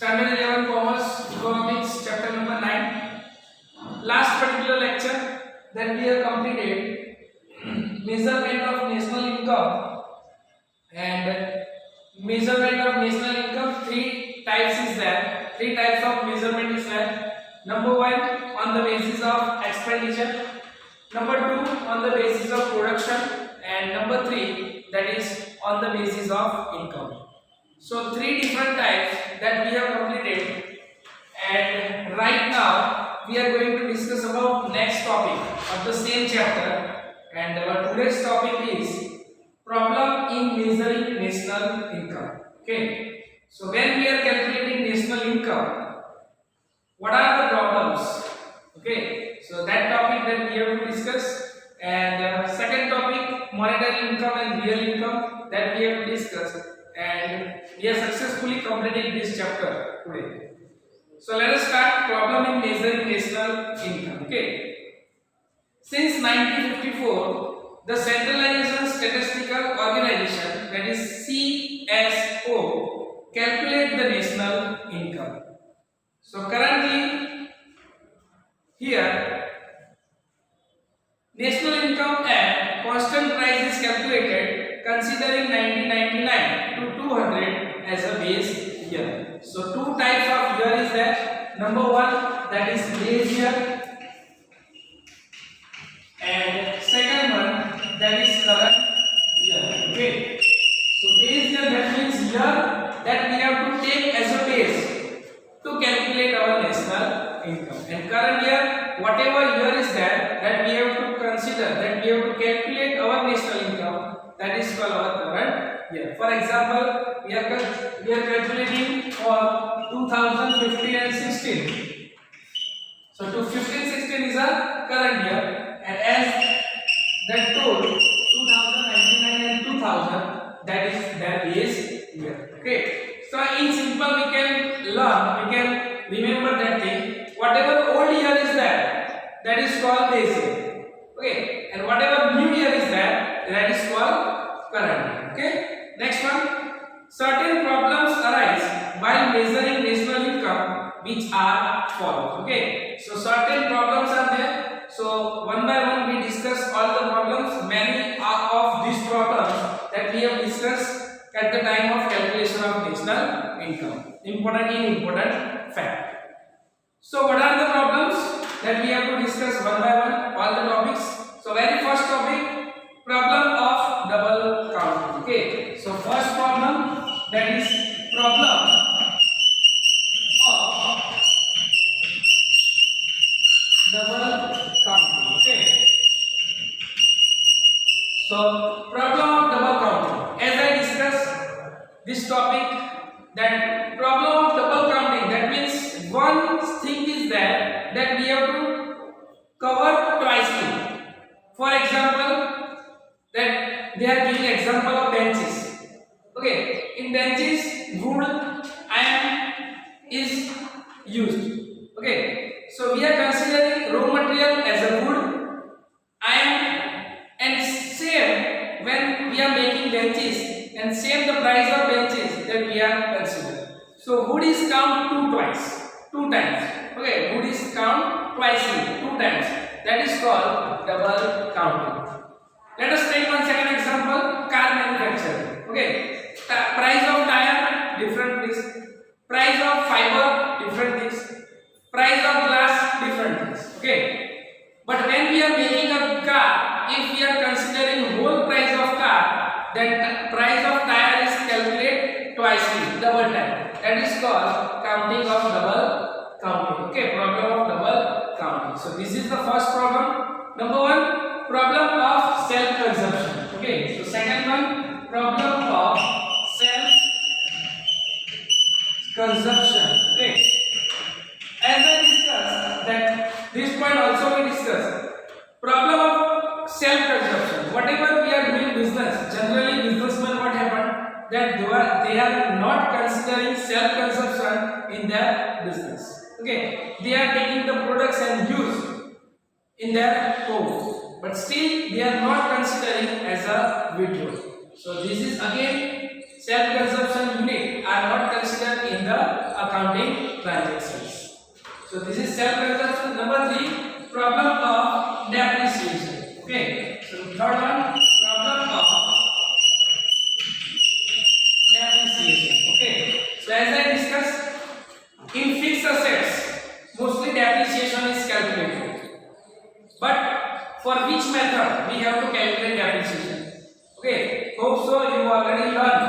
Standard 11 Commerce Economics chapter number 9. Last particular lecture that we have completed measurement of national income, and measurement of national income, three types is there. Three types of measurement is there. Number one, on the basis of expenditure. Number two, on the basis of production, and number three, that is on the basis of income. So three different types that we have completed, and right now we are going to discuss about next topic of the same chapter, and our today's topic is problem in measuring national income. Okay, so when we are calculating national income, what are the problems? Okay, so that topic that we have to discuss, and second topic, monetary income and real income, that we have to discuss, and we have successfully completed this chapter today. So let us start problem in measuring national income. Okay, since 1954, the Centralization Statistical Organization, that is CSO, calculate the national income. So currently here national income at constant price is calculated considering 1999 to 200 as a base year. So two types of year is there. Number one, that is base year, and second one, that is current year. Okay, so base year, that means year that we have to take as a base to calculate our national income, and current year, whatever year is there that we have to consider, that we have to calculate our national income, that is called our current year. For example, we are calculating for 2015 and 16. So to 15-16 is a current year, and as that told 2099 and 2000, that is their base year. Okay, so in simple we can learn, we can remember that thing. Whatever old year is there, that is called base year. Okay, and whatever new year is there, that is called current year. Okay. Next one, certain problems arise while measuring national income which are followed. Okay, so certain problems are there. So one by one we discuss all the problems. Many of these problems that we have discussed at the time of calculation of national income. Important fact. So what are the problems that we have to discuss one by one, all the topics? So very first topic, problem of double counting. Okay, so first problem, that is problem of double counting. Okay, so problem of double counting, as I discussed this topic, that problem of double counting, that means one thing is there that we have to cover twice. For example, that they are giving example of benches. Okay, in benches wood iron is used. Okay, so we are considering raw material as a wood, iron, and same when we are making benches, and same the price of benches that we are considering. So wood is count two times. Okay, wood is count twice, two times. That is called double counting. Let us take one second example, car manufacturing. Okay, price of tire, different things. Price of fiber, different things. Price of glass, different things. Okay, but when we are making a car, if we are considering whole price of car, then price of tire is calculated twice, double time. That is called counting of double counting. Okay, problem of double counting. So this is the first problem. Number one, problem of self consumption. Okay, so second one, problem of self consumption. Okay, as I discussed that this point also we discussed. Problem of self consumption. Whatever we are doing business, generally businessmen what happened, that they are not considering self consumption in their business. Okay, they are taking the products and use in their home, but still they are not considering as a withdrawal. So this is again self consumption unit are not considered in the accounting transactions. So this is self-consumption. Number 3, problem of depreciation. Okay. So third one, problem of depreciation. Okay. So as I discussed, in fixed assets, mostly depreciation is calculated. But for which method we have to calculate depreciation? Okay. Hope so you already learned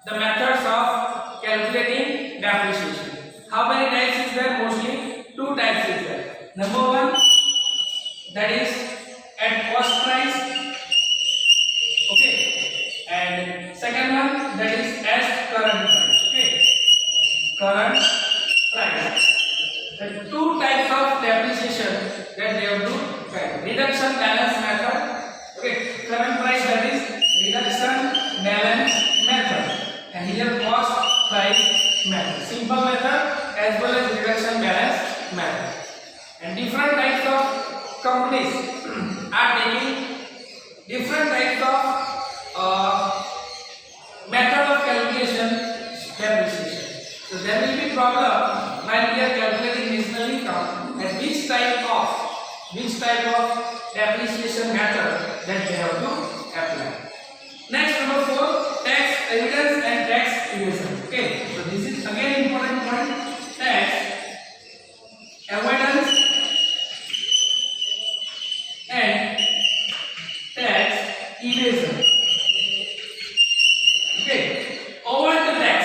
the methods of calculating depreciation. How many types is there? Mostly 2 types is there. Number 1, that is at cost price. Okay. And second one, that is as current price. Okay. Current price. The 2 types of depreciation that they have to calculate. Reduction balance method. Okay. Current price, that is reduction balance method. And here cost price method. Simple method as well as reduction balance method. And different types of companies are taking different types of method of calculation depreciation. So there will be problem when we are calculating national income and which type of depreciation method that they have to apply. Next, number 4, tax avoidance and tax evasion. Okay, so this is again important point. Tax avoidance and tax evasion. Okay, avoid the tax.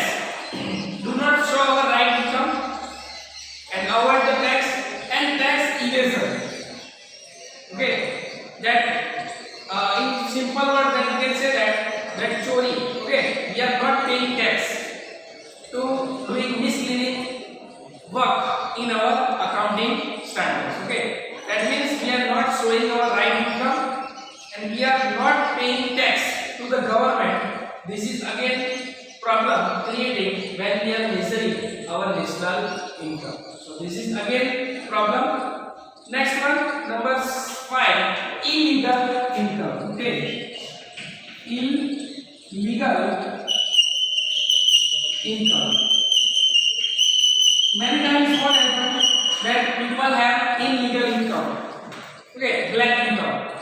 Do not show our right income and avoid the tax and tax evasion. Okay, that in simple word that you can say that chori. Okay, we are not paying tax to doing misleading work in our accounting standards. Okay, that means we are not showing our right income and we are not paying tax to the government. This is again problem creating when we are measuring our national income. So this is again problem. Next one, number 5, illegal income. Okay, illegal income. Many times what happens that people have illegal income. Okay, black income.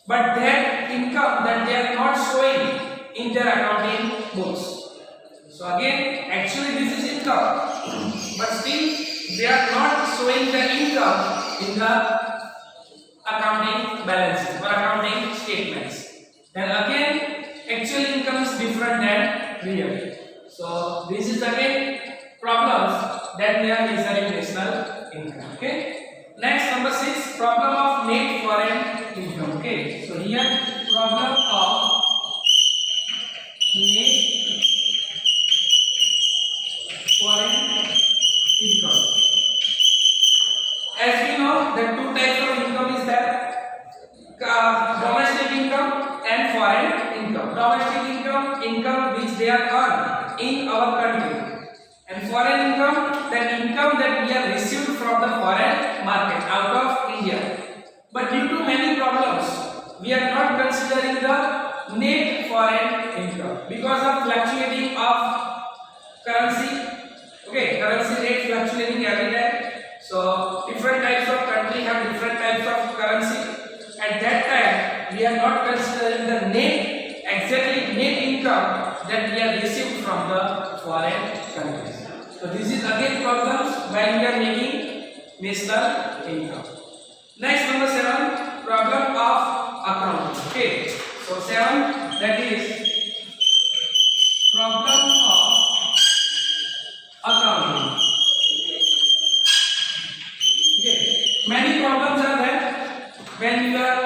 But that income that they are not showing in their accounting books. So again, actually this is income, but still they are not showing the income in the accounting balances or accounting statements. Then again, actual income is different than real. So this is again problems that we are measuring national income. Okay. Next, number 6, problem of net foreign income. Okay. So here problem of net foreign income. As we know, the 2 types of income is that domestic income and foreign income. Domestic income which they are earned in our country, and foreign income, that income that we have received from the foreign market out of India. But due to many problems, we are not considering the net foreign income because of fluctuating of currency. Okay, currency rate fluctuating every time. So different types of country have different types of currency. At that time, we are not considering the net income that we have received from the foreign countries. So this is again problems when we are making national income. Next, number 7, problem of accounting. Okay, so 7, that is problem of accounting. Okay, many problems are there when you are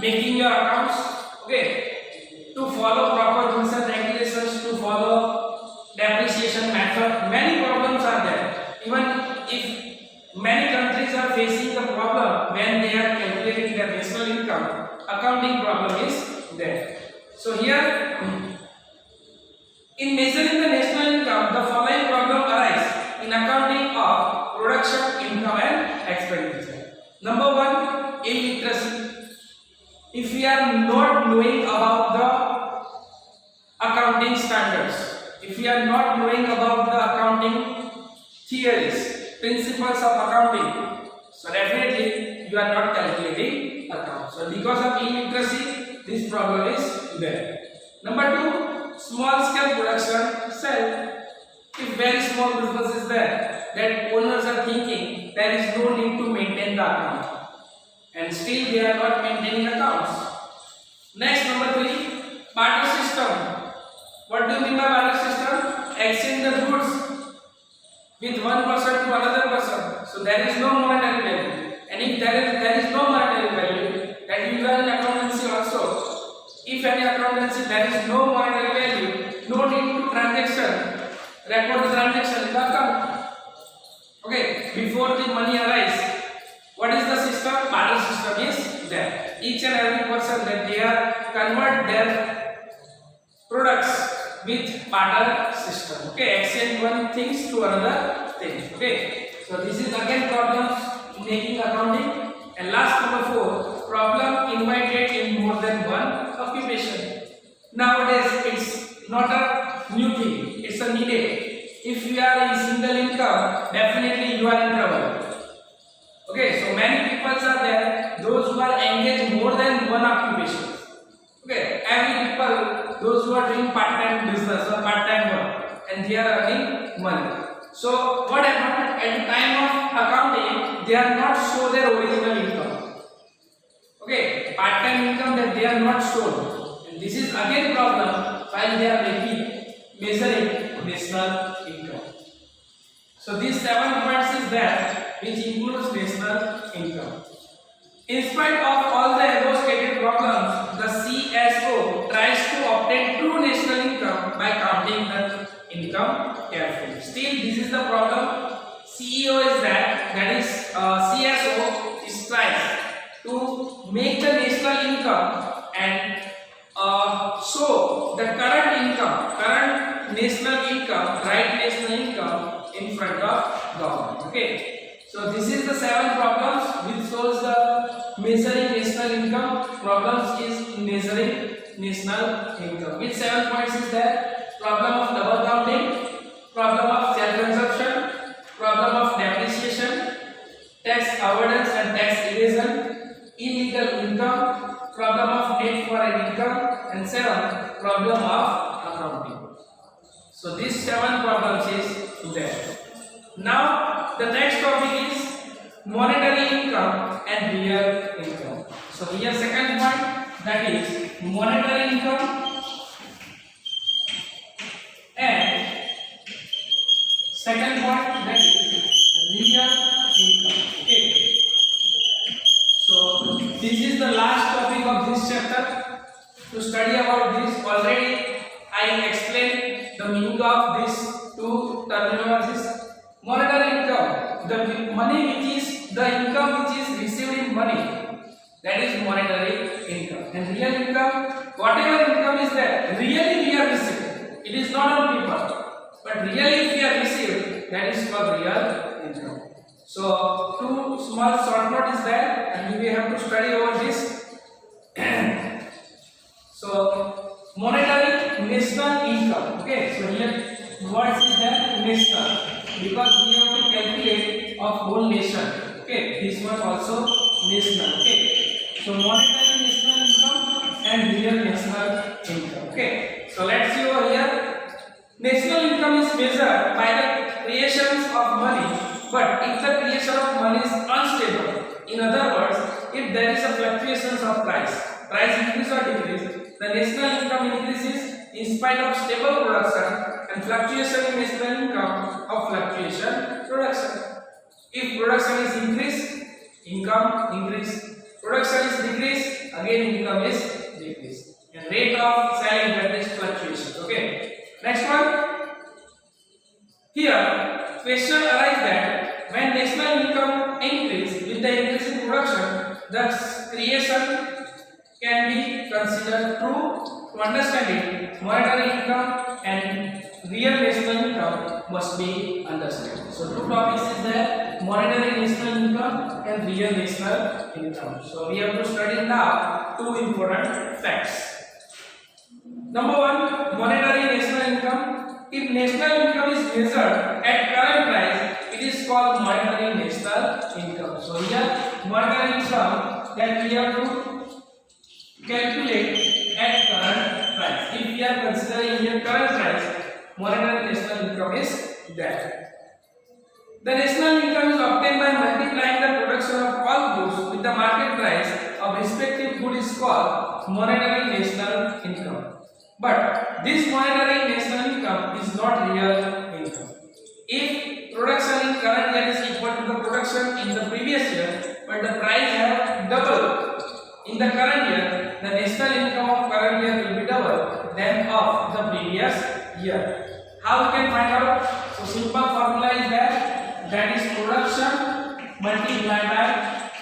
making your accounts. Okay, to follow proper rules and regulations, to follow depreciation method, many problems are there. Even if many countries are facing the problem when they are calculating their national income, accounting problem is there. So here, in measuring the national income, the following problem arise in accounting of production, income and expenditure. Number 1, illiteracy. If we are not knowing about the accounting standards, if we are not knowing about the accounting theories, principles of accounting. So definitely you are not calculating account. So because of illiteracy, this problem is there. Number two, small scale production sell. If very small business is there, that owners are thinking there is no need to maintain the account, and still they are not maintaining accounts. Next, number three, barter system. What do you mean by barter system? Exchange the goods with one person to another person. So there is no monetary value, and if there is no monetary value, that you are in accountancy also. If any accountancy there is no monetary value, no need to transaction. Record the transaction in the account. Okay, before the money arrives, what is the system? Barter system is there. Each and every person that they are convert their products with barter system. Okay, exchange one things to another thing. Okay, so this is again problems in making accounting. And last, number four, problem invited in more than one occupation. Nowadays it's not a new thing, it's a needed. If you are in single income, definitely you are in trouble. Okay, so many people are there, those who are engaged more than one occupation. Okay, every people, those who are doing part-time business or part-time work, and they are earning money. So what happened at the time of accounting, they are not show their original income. Okay, part-time income that they are not shown, and this is again problem while they are measuring national income. So these 7 points is there which includes national income. In spite of all the above stated problems, the CSO tries to obtain true national income by counting the income carefully. Still, this is the problem. CEO is that is CSO is tries to make the national income and show the current national income, right national income in front of government. Okay, so this is the 7 problems which shows the measuring national income. Problems is measuring national income. Which 7 points is there? Problem of double counting, problem of self-consumption, problem of depreciation, tax avoidance and tax evasion, illegal income, problem of net foreign income, and 7 problem of accounting. So these 7 problems is there. Now the next topic is monetary income and real income. So here second point, that is monetary income and second point, that is real income. Okay. So this is the last topic of this chapter. To study about this, already I explained the meaning of these two terminologies. Monetary income, the money which is the income which is received in money, that is monetary income. And real income, whatever income is there, really we are receiving. It is not on paper, but really we are received, that is called real income. So two small short note is there, and we have to study over this. So monetary national income. Okay, so here what is that? National, because we have to calculate of whole nation. Okay, this one also national. Okay, so monetary national income and real national income. Okay, so let's see over here. National income is measured by the creations of money, but if the creation of money is unstable, in other words, if there is a fluctuations of price increase or decrease, the national income increases in spite of stable production and fluctuation in national income of fluctuation production. If production is increased, income increase. Production is decreased, again income is decreased. And rate of selling, that is fluctuation. Okay. Next one. Here, question arises that when national income increase with the increase in production, the creation can be considered true. To understand it, monetary income and real national income must be understood. So two topics is there: monetary national income and real national income. So we have to study now two important facts. Number one, monetary national income. If national income is measured at current price, called monetary national income. So here monetary income that we have to calculate at current price. If we are considering here current price, monetary national income is that. The national income is obtained by multiplying the production of all goods with the market price of respective good is called monetary national income. But this monetary national income is not real income. If production in current year is equal to the production in the previous year, but the price have doubled in the current year, the national income of current year will be double than of the previous year. How we can find out? So simple formula is that is production multiplied by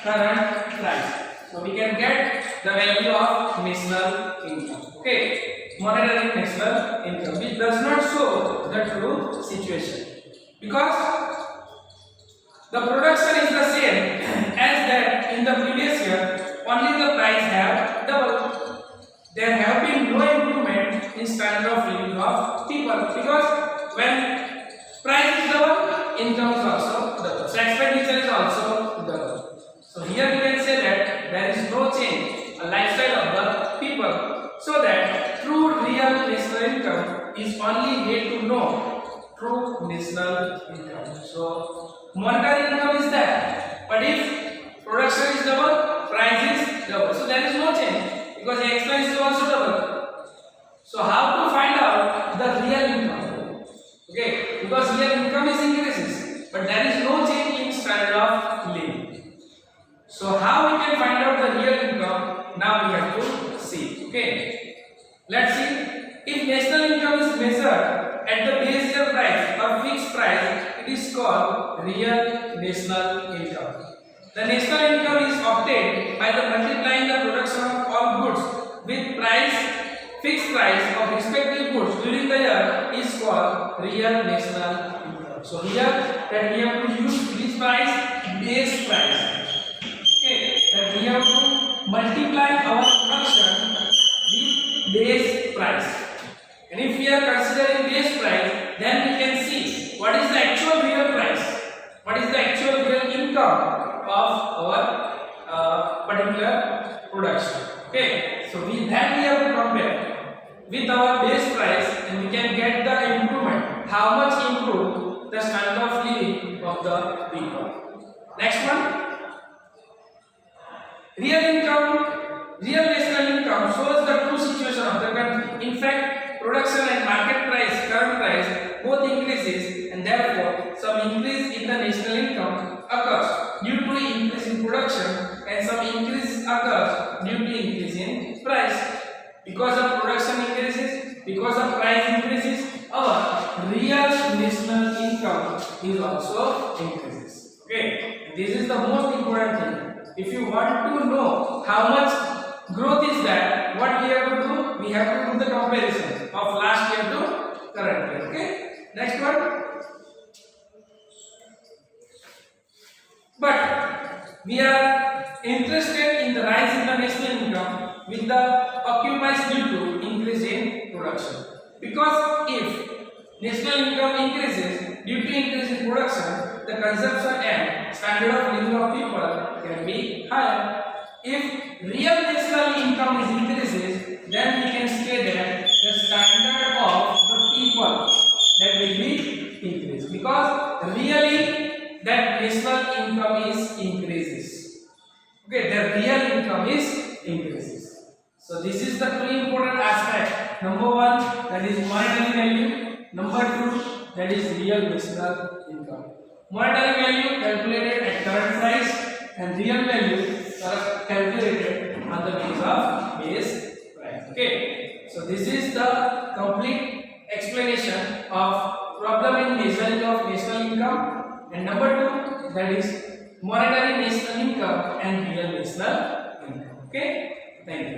current price. So we can get the value of national income. Okay, monetary national income, which does not show the true situation because the production is the same as that in the previous year, only the price have doubled. There have been no improvement in standard of living of people because when price is double, income is also double. So expenditure is also double. So here we can say that there is no change in lifestyle of the people. So that true real national income is only way to know true national income. So monetary income is that, but if production is double, price is double. So there is no change because the expense is also double. So how to find out the real income? Okay, because here income is increases, but there is no change in standard of living. So how we can find out the real income? Now we have to see. Okay, let's see. If national income is measured at the base year price or fixed price, it is called real national income. The national income is obtained by the multiplying the production of all goods with fixed price of respective goods during the year is called real national income. So here that we have to use which price? Base price. Okay, that we have to multiply our production with base price. And if we are considering base price, then we can see what is the actual real price, what is the actual real income of our particular production. Okay, so we have to compare with our base price and we can get the improvement, how much improved the standard of living of the people. Next one, real income, real national income shows the true situation of the country. In fact, production and market price, current price, both increases and therefore some increase in the national income occurs due to increase in production and some increase occurs due to increase in price. Because of production increases, because of price increases, our real national income is also increases. Okay, this is the most important thing. If you want to know how much growth is that, what we have to do? We have to do the comparison of last year to current year. Okay, next one. But we are interested in the rise in the national income with the occupies due to increase in production. Because if national income increases due to increase in production, the consumption and standard of living of people can be higher. If real national income is increases, then we can say that the standard of the people that will be increased because really that national income is increases. Okay, the real income is increases. So this is the two important aspect. Number one, that is monetary value. Number two, that is real national income. Monetary value calculated at current price and real value are calculated on the basis of base price. Okay, so this is the complete explanation of problem in measuring of national income, and number two, that is monetary national income and real national income. Okay, thank you.